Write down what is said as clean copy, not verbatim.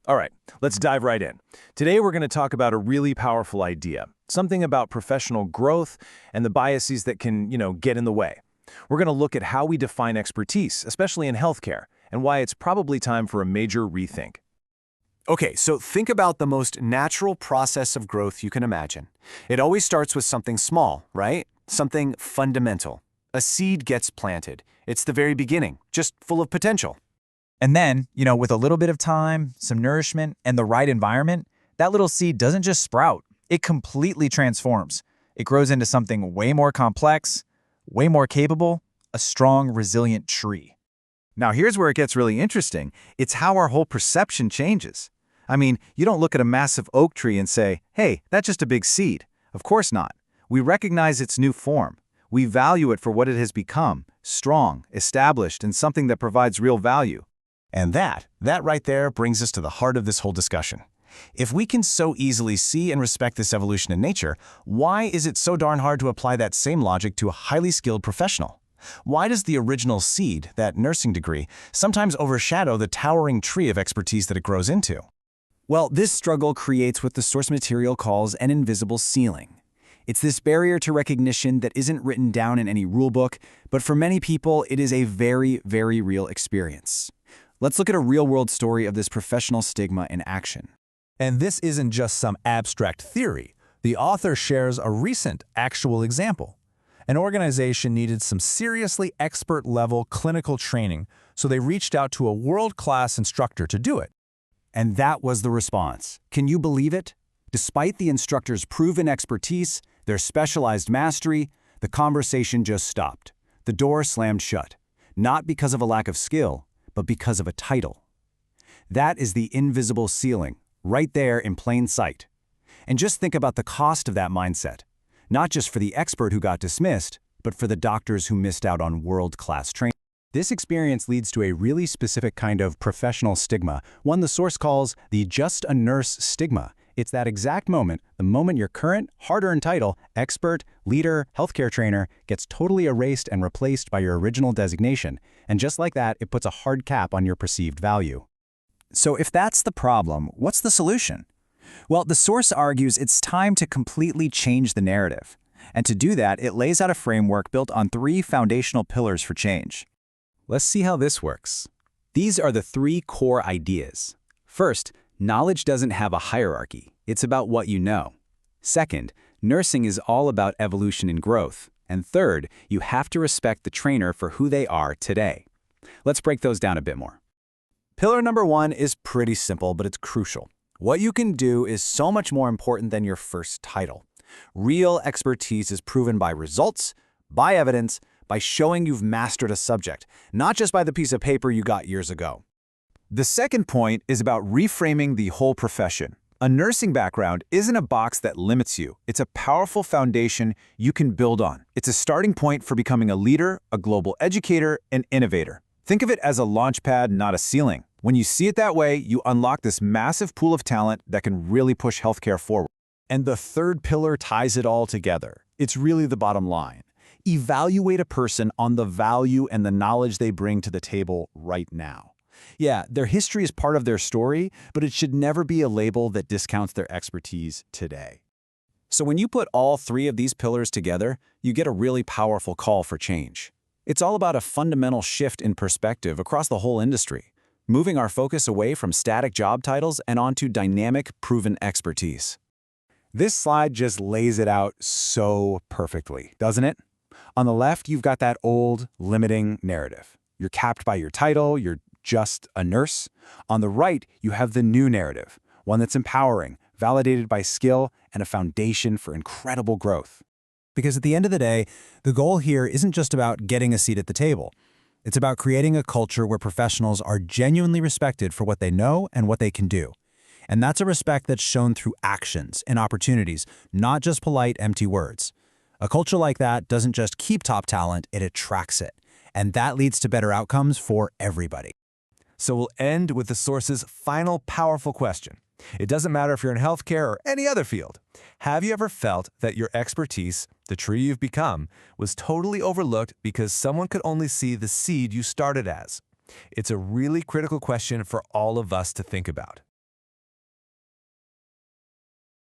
All right, let's dive right in. Today we're going to talk about a really powerful idea, something about professional growth and the biases that can, get in the way. We're going to look at how we define expertise, especially in healthcare, and why it's probably time for a major rethink. Okay, so think about the most natural process of growth you can imagine. It always starts with something small, right? Something fundamental. A seed gets planted. It's the very beginning, just full of potential. And then, with a little bit of time, some nourishment, and the right environment, that little seed doesn't just sprout, it completely transforms. It grows into something way more complex, way more capable, a strong, resilient tree. Now here's where it gets really interesting. It's how our whole perception changes. I mean, you don't look at a massive oak tree and say, hey, that's just a big seed. Of course not. We recognize its new form. We value it for what it has become, strong, established, and something that provides real value. And that right there brings us to the heart of this whole discussion. If we can so easily see and respect this evolution in nature, why is it so darn hard to apply that same logic to a highly skilled professional? Why does the original seed, that nursing degree, sometimes overshadow the towering tree of expertise that it grows into? Well, this struggle creates what the source material calls an invisible ceiling. It's this barrier to recognition that isn't written down in any rulebook, but for many people, it is a very, very real experience. Let's look at a real-world story of this professional stigma in action. And this isn't just some abstract theory. The author shares a recent actual example. An organization needed some seriously expert-level clinical training, so they reached out to a world-class instructor to do it. And that was the response. Can you believe it? Despite the instructor's proven expertise, their specialized mastery, the conversation just stopped. The door slammed shut, not because of a lack of skill, but because of a title. That is the invisible ceiling, right there in plain sight. And just think about the cost of that mindset, not just for the expert who got dismissed, but for the doctors who missed out on world-class training. This experience leads to a really specific kind of professional stigma, one the source calls the just a nurse stigma. It's that exact moment, the moment your current, hard-earned title, expert, leader, healthcare trainer, gets totally erased and replaced by your original designation. And just like that, it puts a hard cap on your perceived value. So if that's the problem, what's the solution? Well, the source argues it's time to completely change the narrative. And to do that, it lays out a framework built on 3 foundational pillars for change. Let's see how this works. These are the 3 core ideas. First, knowledge doesn't have a hierarchy. It's about what you know. Second, nursing is all about evolution and growth. And third, you have to respect the trainer for who they are today. Let's break those down a bit more. Pillar number 1 is pretty simple, but it's crucial. What you can do is so much more important than your first title. Real expertise is proven by results, by evidence, by showing you've mastered a subject, not just by the piece of paper you got years ago. The second point is about reframing the whole profession. A nursing background isn't a box that limits you. It's a powerful foundation you can build on. It's a starting point for becoming a leader, a global educator, an innovator. Think of it as a launch pad, not a ceiling. When you see it that way, you unlock this massive pool of talent that can really push healthcare forward. And the third pillar ties it all together. It's really the bottom line. Evaluate a person on the value and the knowledge they bring to the table right now. Yeah, their history is part of their story, but it should never be a label that discounts their expertise today. So when you put all 3 of these pillars together, you get a really powerful call for change. It's all about a fundamental shift in perspective across the whole industry, moving our focus away from static job titles and onto dynamic, proven expertise. This slide just lays it out so perfectly, doesn't it? On the left, you've got that old, limiting narrative. You're capped by your title, you're just a nurse. On the right, you have the new narrative, one that's empowering, validated by skill, and a foundation for incredible growth. Because at the end of the day, the goal here isn't just about getting a seat at the table. It's about creating a culture where professionals are genuinely respected for what they know and what they can do. And that's a respect that's shown through actions and opportunities, not just polite, empty words. A culture like that doesn't just keep top talent, it attracts it. And that leads to better outcomes for everybody. So we'll end with the source's final powerful question. It doesn't matter if you're in healthcare or any other field. Have you ever felt that your expertise, the tree you've become, was totally overlooked because someone could only see the seed you started as? It's a really critical question for all of us to think about.